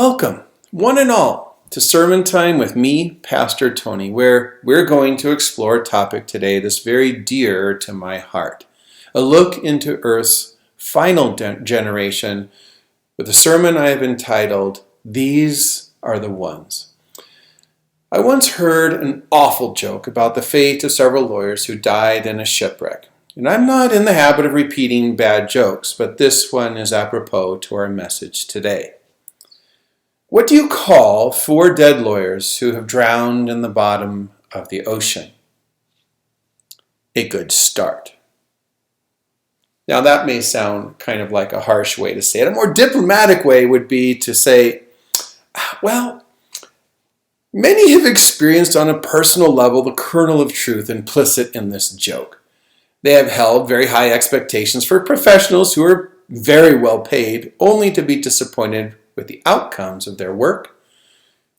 Welcome, one and all, to Sermon Time with me, Pastor Tony, where we're going to explore a topic today that's very dear to my heart. A look into Earth's final generation with a sermon I have entitled, These Are the Ones. I once heard an awful joke about the fate of several lawyers who died in a shipwreck. And I'm not in the habit of repeating bad jokes, but this one is apropos to our message today. What do you call 4 dead lawyers who have drowned in the bottom of the ocean? A good start. Now that may sound kind of like a harsh way to say it. A more diplomatic way would be to say, well, many have experienced on a personal level the kernel of truth implicit in this joke. They have held very high expectations for professionals who are very well paid, only to be disappointed with the outcomes of their work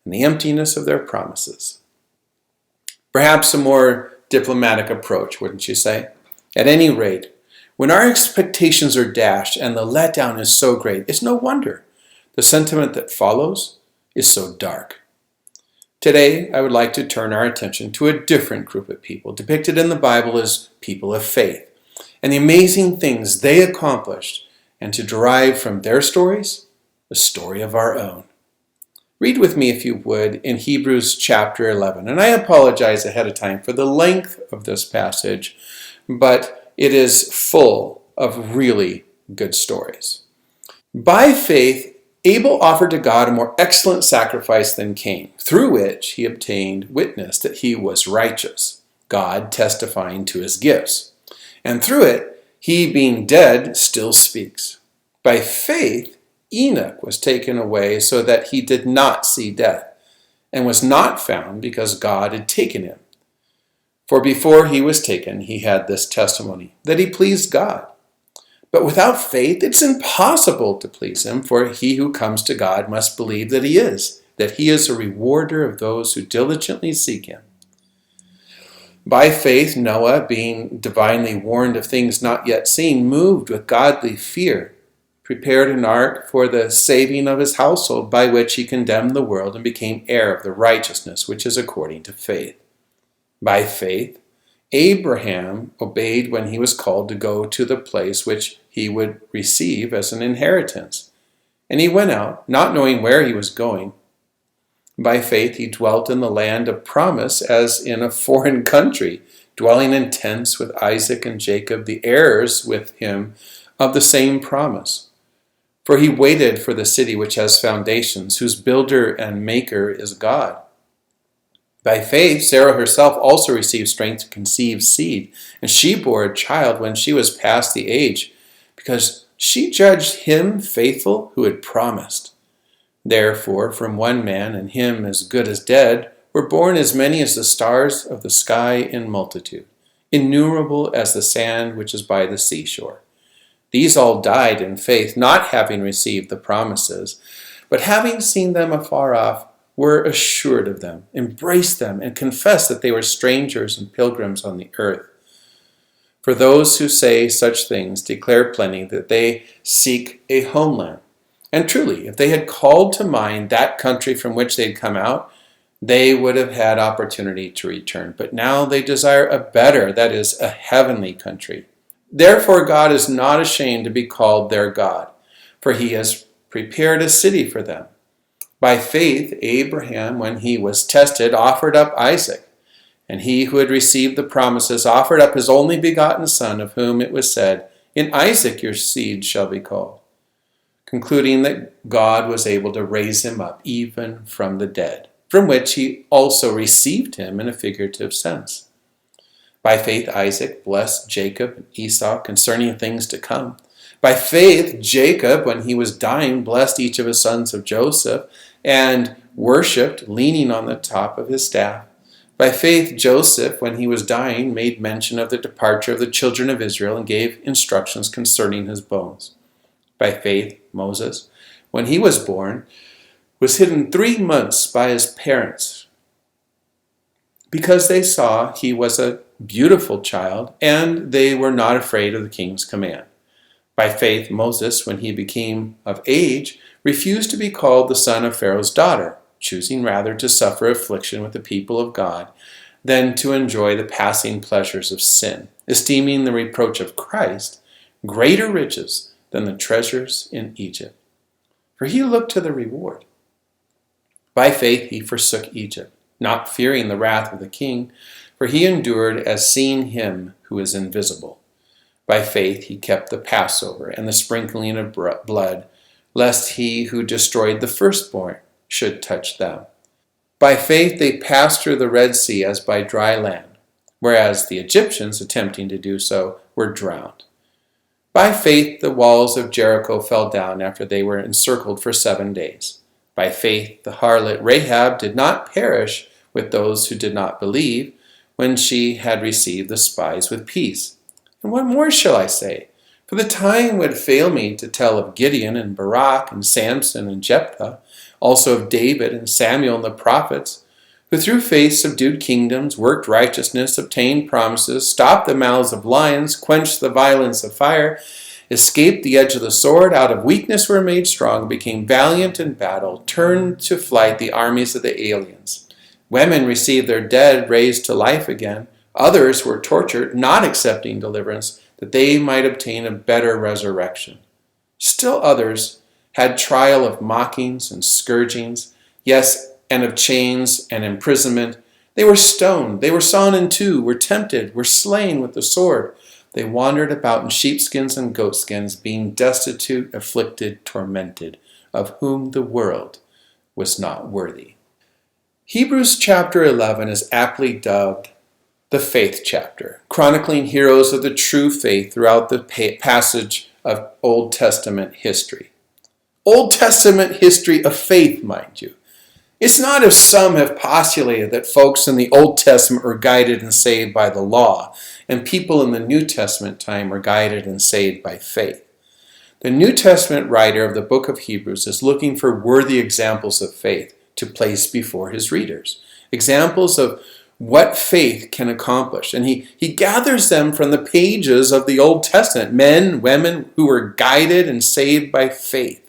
and the emptiness of their promises. Perhaps a more diplomatic approach, wouldn't you say? At any rate, when our expectations are dashed and the letdown is so great, it's no wonder the sentiment that follows is so dark. Today, I would like to turn our attention to a different group of people, depicted in the Bible as people of faith, and the amazing things they accomplished, and to derive from their stories the story of our own. Read with me, if you would, in Hebrews chapter 11. And I apologize ahead of time for the length of this passage, but it is full of really good stories. By faith, Abel offered to God a more excellent sacrifice than Cain, through which he obtained witness that he was righteous, God testifying to his gifts. And through it, he being dead still speaks. By faith, Enoch was taken away so that he did not see death, and was not found because God had taken him. For before he was taken, he had this testimony, that he pleased God. But without faith, it's impossible to please him, for he who comes to God must believe that he is a rewarder of those who diligently seek him. By faith, Noah, being divinely warned of things not yet seen, moved with godly fear, prepared an ark for the saving of his household, by which he condemned the world and became heir of the righteousness which is according to faith. By faith, Abraham obeyed when he was called to go to the place which he would receive as an inheritance. And he went out, not knowing where he was going. By faith, he dwelt in the land of promise as in a foreign country, dwelling in tents with Isaac and Jacob, the heirs with him of the same promise. For he waited for the city which has foundations, whose builder and maker is God. By faith, Sarah herself also received strength to conceive seed, and she bore a child when she was past the age, because she judged him faithful who had promised. Therefore, from one man, and him as good as dead, were born as many as the stars of the sky in multitude, innumerable as the sand which is by the seashore. These all died in faith, not having received the promises, but having seen them afar off, were assured of them, embraced them, and confessed that they were strangers and pilgrims on the earth. For those who say such things declare plainly that they seek a homeland. And truly, if they had called to mind that country from which they had come out, they would have had opportunity to return. But now they desire a better, that is, a heavenly country. Therefore God is not ashamed to be called their God, for he has prepared a city for them. By faith, Abraham, when he was tested, offered up Isaac, and he who had received the promises offered up his only begotten son, of whom it was said, In Isaac your seed shall be called, concluding that God was able to raise him up even from the dead, from which he also received him in a figurative sense. By faith, Isaac blessed Jacob and Esau concerning things to come. By faith, Jacob, when he was dying, blessed each of his sons of Joseph and worshipped, leaning on the top of his staff. By faith, Joseph, when he was dying, made mention of the departure of the children of Israel and gave instructions concerning his bones. By faith, Moses, when he was born, was hidden 3 months by his parents, because they saw he was a beautiful child, and they were not afraid of the king's command. By faith, Moses, when he became of age, refused to be called the son of Pharaoh's daughter, choosing rather to suffer affliction with the people of God than to enjoy the passing pleasures of sin, esteeming the reproach of Christ greater riches than the treasures in Egypt. For he looked to the reward. By faith he forsook Egypt, not fearing the wrath of the king, for he endured as seeing him who is invisible. By faith he kept the Passover and the sprinkling of blood, lest he who destroyed the firstborn should touch them. By faith they passed through the Red Sea as by dry land, whereas the Egyptians, attempting to do so, were drowned. By faith the walls of Jericho fell down after they were encircled for 7 days. By faith the harlot Rahab did not perish with those who did not believe when she had received the spies with peace. And what more shall I say? For the time would fail me to tell of Gideon and Barak and Samson and Jephthah, also of David and Samuel and the prophets, who through faith subdued kingdoms, worked righteousness, obtained promises, stopped the mouths of lions, quenched the violence of fire, escaped the edge of the sword, out of weakness were made strong, became valiant in battle, turned to flight the armies of the aliens. Women received their dead raised to life again. Others were tortured, not accepting deliverance, that they might obtain a better resurrection. Still others had trial of mockings and scourgings, yes, and of chains and imprisonment. They were stoned, they were sawn in two, were tempted, were slain with the sword. They wandered about in sheepskins and goatskins, being destitute, afflicted, tormented, of whom the world was not worthy. Hebrews chapter 11 is aptly dubbed the faith chapter, chronicling heroes of the true faith throughout the passage of Old Testament history. Old Testament history of faith, mind you. It's not as some have postulated that folks in the Old Testament were guided and saved by the law, and people in the New Testament time were guided and saved by faith. The New Testament writer of the book of Hebrews is looking for worthy examples of faith to place before his readers. Examples of what faith can accomplish. And he gathers them from the pages of the Old Testament, men, women who were guided and saved by faith.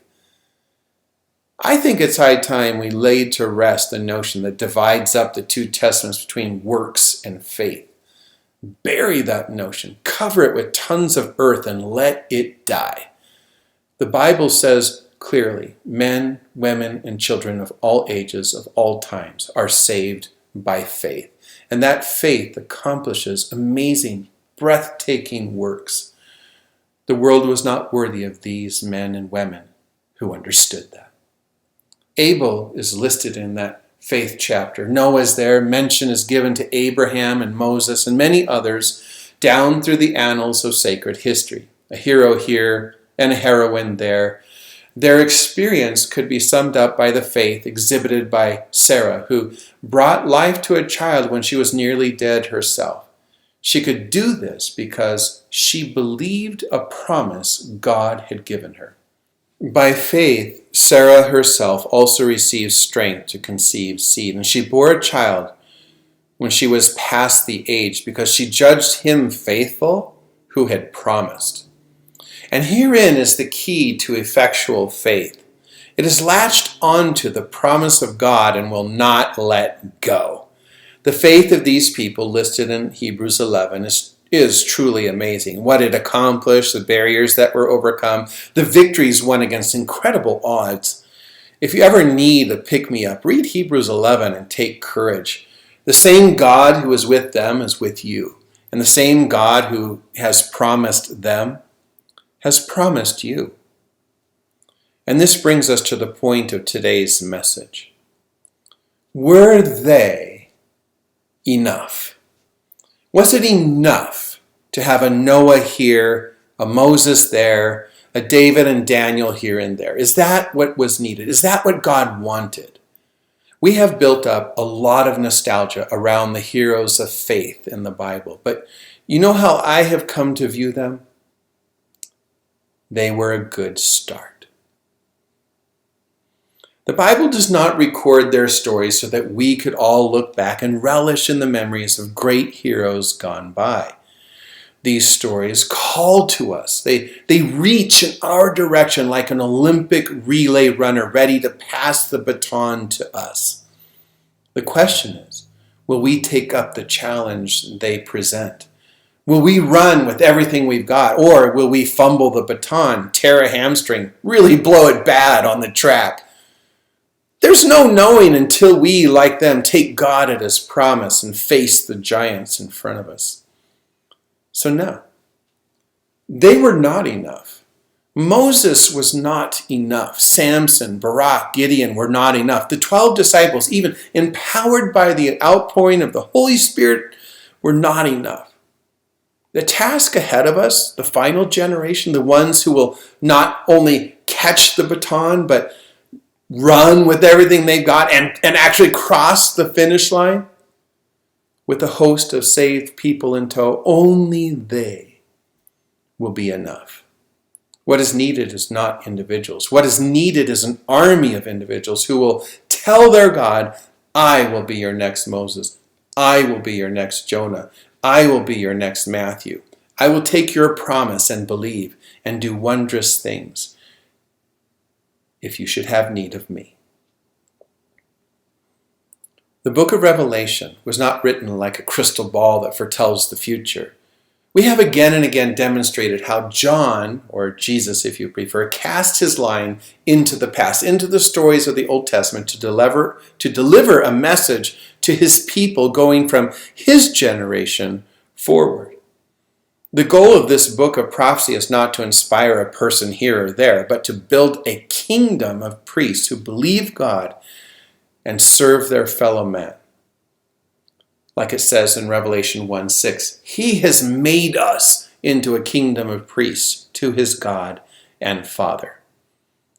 I think it's high time we laid to rest the notion that divides up the two testaments between works and faith. Bury that notion, cover it with tons of earth, and let it die. The Bible says clearly, men, women, and children of all ages, of all times, are saved by faith. And that faith accomplishes amazing, breathtaking works. The world was not worthy of these men and women who understood that. Abel is listed in that faith chapter. Noah's there. Mention is given to Abraham and Moses and many others down through the annals of sacred history. A hero here and a heroine there. Their experience could be summed up by the faith exhibited by Sarah, who brought life to a child when she was nearly dead herself. She could do this because she believed a promise God had given her. By faith, Sarah herself also received strength to conceive seed, and she bore a child when she was past the age, because she judged him faithful who had promised. And herein is the key to effectual faith. It is latched onto the promise of God and will not let go. The faith of these people listed in Hebrews 11 is truly amazing. What it accomplished, the barriers that were overcome, the victories won against incredible odds. If you ever need a pick-me-up, read Hebrews 11 and take courage. The same God who is with them is with you. And the same God who has promised them has promised you. And this brings us to the point of today's message. Were they enough? Was it enough to have a Noah here, a Moses there, a David and Daniel here and there? Is that what was needed? Is that what God wanted? We have built up a lot of nostalgia around the heroes of faith in the Bible, but you know how I have come to view them? They were a good start. The Bible does not record their stories so that we could all look back and relish in the memories of great heroes gone by. these stories call to us. They reach in our direction like an Olympic relay runner ready to pass the baton to us. The question is, will we take up the challenge they present? Will we run with everything we've got, or will we fumble the baton, tear a hamstring, really blow it bad on the track? There's no knowing until we, like them, take God at his promise and face the giants in front of us. So no, they were not enough. Moses was not enough. Samson, Barak, Gideon were not enough. The 12 disciples, even empowered by the outpouring of the Holy Spirit, were not enough. The task ahead of us, the final generation, the ones who will not only catch the baton, but run with everything they've got and actually cross the finish line with a host of saved people in tow, only they will be enough. What is needed is not individuals. What is needed is an army of individuals who will tell their God, I will be your next Moses. I will be your next Jonah. I will be your next Matthew. I will take your promise and believe and do wondrous things if you should have need of me. The book of Revelation was not written like a crystal ball that foretells the future. We have again and again demonstrated how John, or Jesus if you prefer, cast his line into the past, into the stories of the Old Testament to deliver a message to his people going from his generation forward. The goal of this book of prophecy is not to inspire a person here or there, but to build a kingdom of priests who believe God and serve their fellow man. Like it says in Revelation 1:6, he has made us into a kingdom of priests to his God and Father.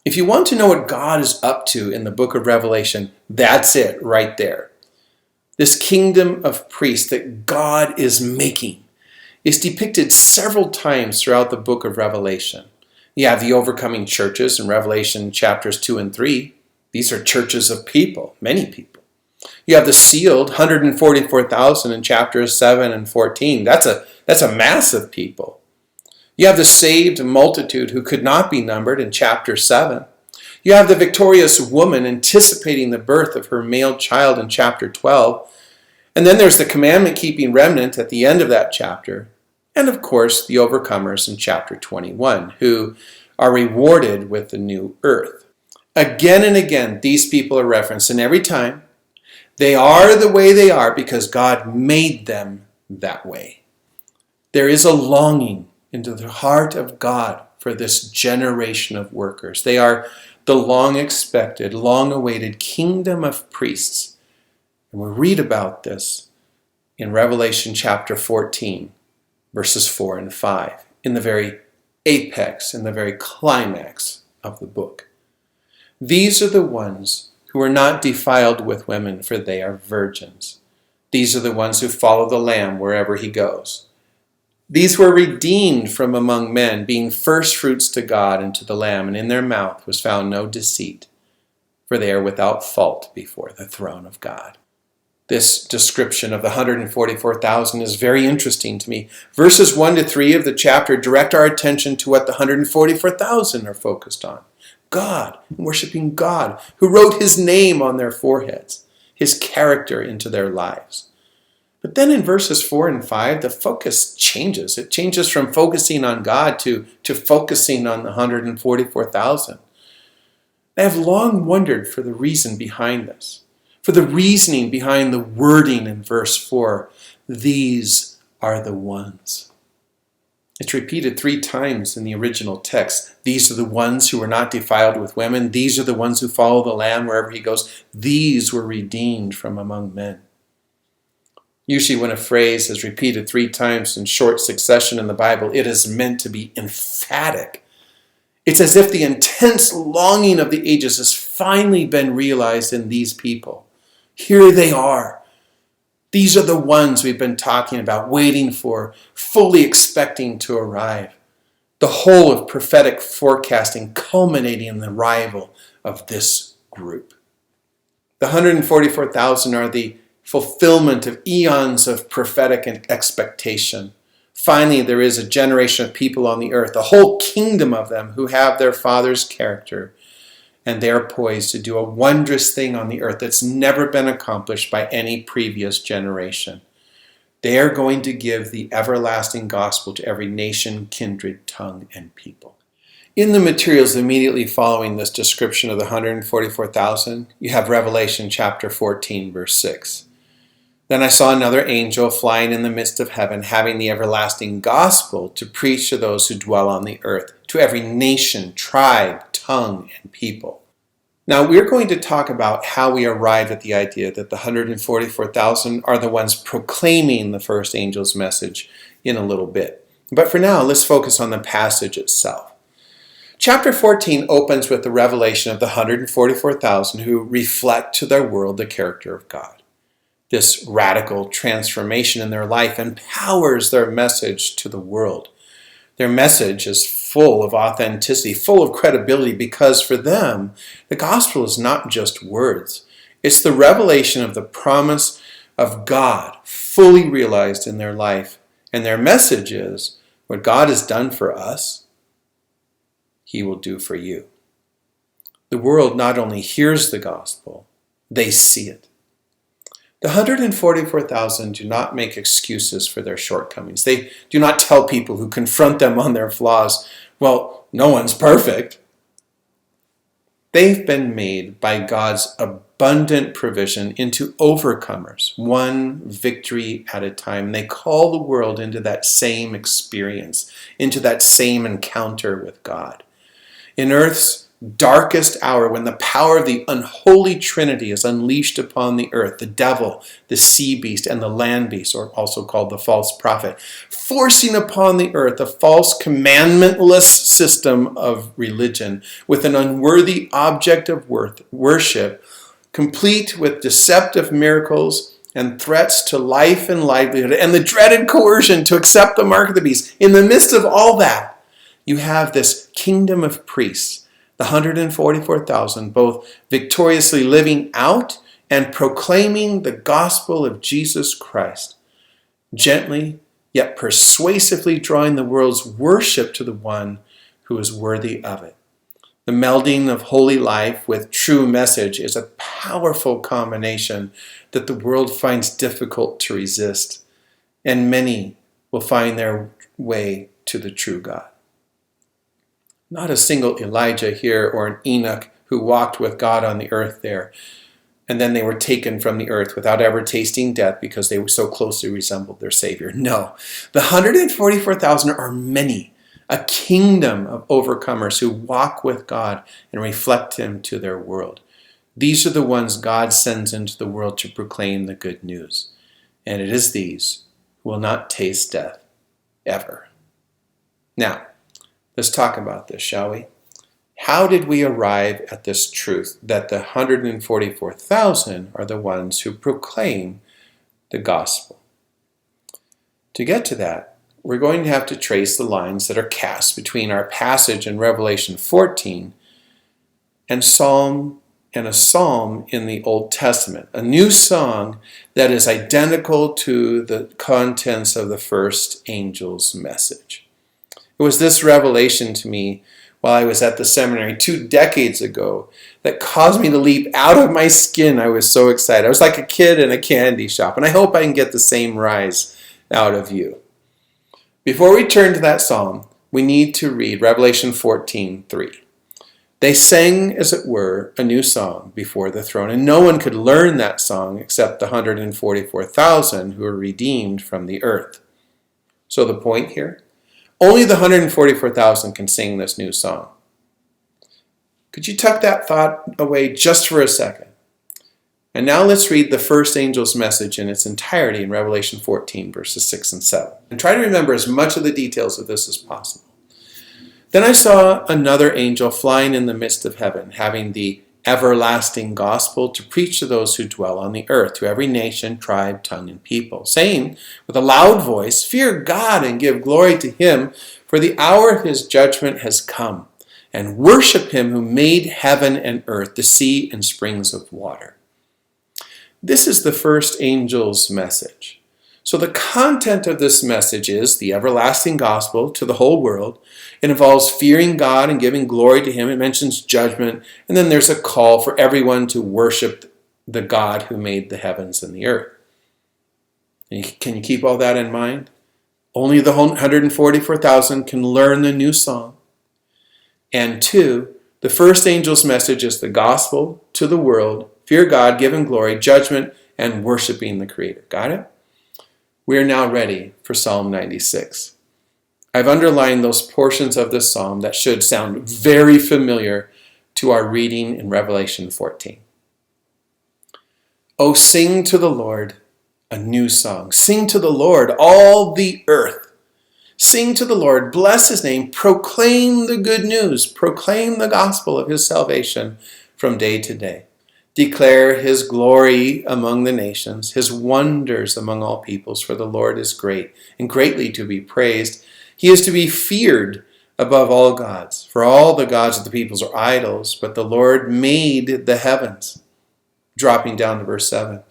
If you want to know what God is up to in the book of Revelation, that's it right there. This kingdom of priests that God is making is depicted several times throughout the book of Revelation. You have the overcoming churches in Revelation chapters 2 and 3. These are churches of people, many people. You have the sealed 144,000 in chapters 7 and 14. That's a mass of people. You have the saved multitude who could not be numbered in chapter 7. You have the victorious woman anticipating the birth of her male child in chapter 12. And then there's the commandment-keeping remnant at the end of that chapter. And of course, the overcomers in chapter 21, who are rewarded with the new earth. Again and again, these people are referenced, and every time, they are the way they are because God made them that way. There is a longing into the heart of God for this generation of workers. They are the long-expected, long-awaited kingdom of priests. And we read about this in Revelation chapter 14, verses 4 and 5, in the very apex, in the very climax of the book. These are the ones who are not defiled with women, for they are virgins. These are the ones who follow the Lamb wherever he goes. These were redeemed from among men, being first fruits to God and to the Lamb, and in their mouth was found no deceit, for they are without fault before the throne of God. This description of the 144,000 is very interesting to me. Verses 1 to 3 of the chapter direct our attention to what the 144,000 are focused on. God, worshiping God, who wrote his name on their foreheads, his character into their lives. But then in verses 4 and 5, the focus changes. It changes from focusing on God to focusing on the 144,000. I have long wondered for the reason behind this, for the reasoning behind the wording in verse 4. These are the ones. It's repeated 3 times in the original text. These are the ones who are not defiled with women. These are the ones who follow the Lamb wherever he goes. These were redeemed from among men. Usually when a phrase is repeated 3 times in short succession in the Bible, it is meant to be emphatic. It's as if the intense longing of the ages has finally been realized in these people. Here they are. These are the ones we've been talking about, waiting for, fully expecting to arrive. The whole of prophetic forecasting culminating in the arrival of this group. The 144,000 are the fulfillment of eons of prophetic expectation, Finally, there is a generation of people on the earth, a whole kingdom of them who have their Father's character, and they are poised to do a wondrous thing on the earth that's never been accomplished by any previous generation. They are going to give the everlasting gospel to every nation, kindred, tongue, and people. In the materials immediately following this description of the 144,000, you have Revelation chapter 14, verse 6. Then I saw another angel flying in the midst of heaven, having the everlasting gospel to preach to those who dwell on the earth, to every nation, tribe, tongue, and people. Now, we're going to talk about how we arrive at the idea that the 144,000 are the ones proclaiming the first angel's message in a little bit. But for now, let's focus on the passage itself. Chapter 14 opens with the revelation of the 144,000 who reflect to their world the character of God. This radical transformation in their life empowers their message to the world. Their message is full of authenticity, full of credibility, because for them, the gospel is not just words. It's the revelation of the promise of God fully realized in their life. And their message is, what God has done for us, He will do for you. The world not only hears the gospel, they see it. The 144,000 do not make excuses for their shortcomings. They do not tell people who confront them on their flaws, well, no one's perfect. They've been made by God's abundant provision into overcomers, one victory at a time. They call the world into that same experience, into that same encounter with God. In earth's darkest hour, when the power of the unholy Trinity is unleashed upon the earth, the devil, the sea beast, and the land beast, or also called the false prophet, forcing upon the earth a false commandmentless system of religion with an unworthy object of worship, complete with deceptive miracles and threats to life and livelihood, and the dreaded coercion to accept the mark of the beast. In the midst of all that, you have this kingdom of priests, the 144,000, both victoriously living out and proclaiming the gospel of Jesus Christ, gently yet persuasively drawing the world's worship to the one who is worthy of it. The melding of holy life with true message is a powerful combination that the world finds difficult to resist, and many will find their way to the true God. Not a single Elijah here or an Enoch who walked with God on the earth there, and then they were taken from the earth without ever tasting death because they so closely resembled their Savior. No, the 144,000 are many, a kingdom of overcomers who walk with God and reflect Him to their world. These are the ones God sends into the world to proclaim the good news. And it is these who will not taste death ever. Now, let's talk about this, shall we? How did we arrive at this truth that the 144,000 are the ones who proclaim the gospel? To get to that, we're going to have to trace the lines that are cast between our passage in Revelation 14 and a psalm in the Old Testament, a new song that is identical to the contents of the first angel's message. It was this revelation to me while I was at the seminary 2 decades ago that caused me to leap out of my skin. I was so excited. I was like a kid in a candy shop, and I hope I can get the same rise out of you. Before we turn to that psalm, we need to read Revelation 14:3. They sang, as it were, a new song before the throne, and no one could learn that song except the 144,000 who were redeemed from the earth. So the point here? Only the 144,000 can sing this new song. Could you tuck that thought away just for a second? And now let's read the first angel's message in its entirety in Revelation 14, verses 6 and 7. And try to remember as much of the details of this as possible. Then I saw another angel flying in the midst of heaven, having the everlasting gospel to preach to those who dwell on the earth, to every nation, tribe, tongue, and people, saying with a loud voice, "Fear God and give glory to Him, for the hour of His judgment has come, and worship Him who made heaven and earth, the sea and springs of water." This is the first angel's message. So the content of this message is the everlasting gospel to the whole world. It involves fearing God and giving glory to him. It mentions judgment. And then there's a call for everyone to worship the God who made the heavens and the earth. And can you keep all that in mind? Only the 144,000 can learn the new song. And 2, the first angel's message is the gospel to the world. Fear God, give him glory, judgment, and worshiping the Creator. Got it? We are now ready for Psalm 96. I've underlined those portions of this psalm that should sound very familiar to our reading in Revelation 14. Oh, sing to the Lord a new song. Sing to the Lord, all the earth. Sing to the Lord, bless his name, proclaim the good news, proclaim the gospel of his salvation from day to day. Declare his glory among the nations, his wonders among all peoples, for the Lord is great and greatly to be praised. He is to be feared above all gods, for all the gods of the peoples are idols, but the Lord made the heavens. Dropping down to verse 7.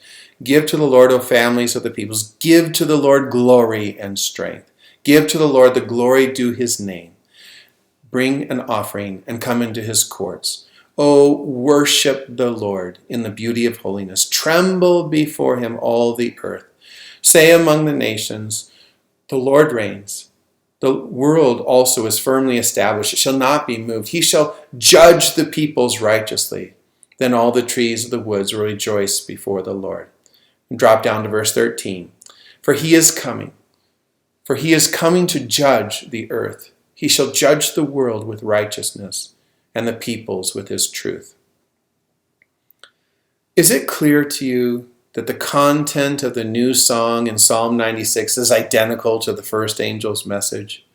Give to the Lord, O families of the peoples, give to the Lord glory and strength. Give to the Lord the glory due his name. Bring an offering and come into his courts. O worship the Lord in the beauty of holiness. Tremble before him, all the earth. Say among the nations, the Lord reigns. The world also is firmly established. It shall not be moved. He shall judge the peoples righteously. Then all the trees of the woods will rejoice before the Lord. And drop down to verse 13. For he is coming to judge the earth. He shall judge the world with righteousness and the peoples with his truth. Is it clear to you that the content of the new song in Psalm 96 is identical to the first angel's message?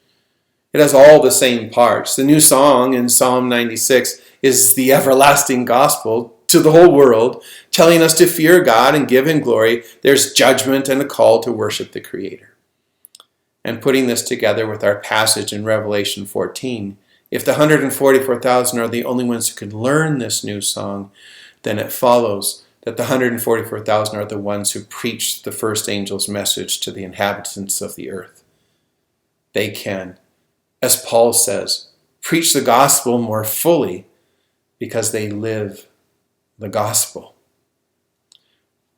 It has all the same parts. The new song in Psalm 96 is the everlasting gospel to the whole world, telling us to fear God and give him glory. There's judgment and a call to worship the Creator. And putting this together with our passage in Revelation 14, if the 144,000 are the only ones who can learn this new song, then it follows that the 144,000 are the ones who preached the first angel's message to the inhabitants of the earth. They can, as Paul says, preach the gospel more fully because they live the gospel.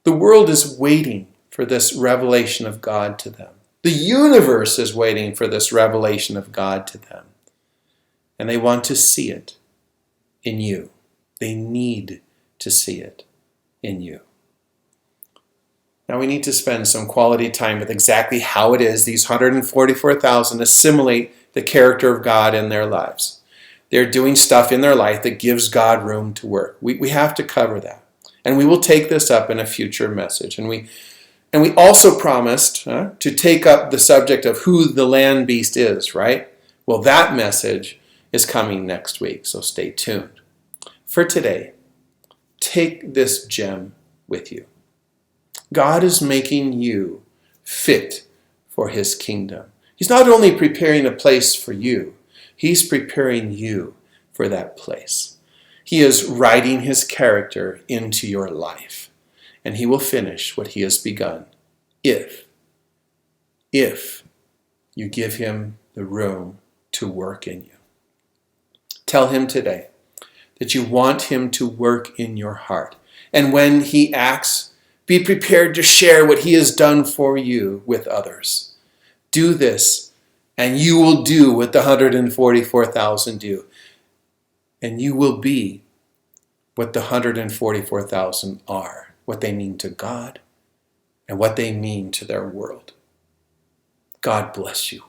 The world is waiting for this revelation of God to them. The universe is waiting for this revelation of God to them. And they want to see it in you. They need to see it in you. Now we need to spend some quality time with exactly how it is these 144,000 assimilate the character of God in their lives. They're doing stuff in their life that gives God room to work. We have to cover that. And we will take this up in a future message. And we also promised to take up the subject of who the land beast is, right? Well, that message is coming next week, so stay tuned. For today, take this gem with you. God is making you fit for his kingdom. He's not only preparing a place for you, he's preparing you for that place. He is writing his character into your life. And he will finish what he has begun if you give him the room to work in you. Tell him today that you want him to work in your heart. And when he acts, be prepared to share what he has done for you with others. Do this, and you will do what the 144,000 do. And you will be what the 144,000 are. What they mean to God, and what they mean to their world. God bless you.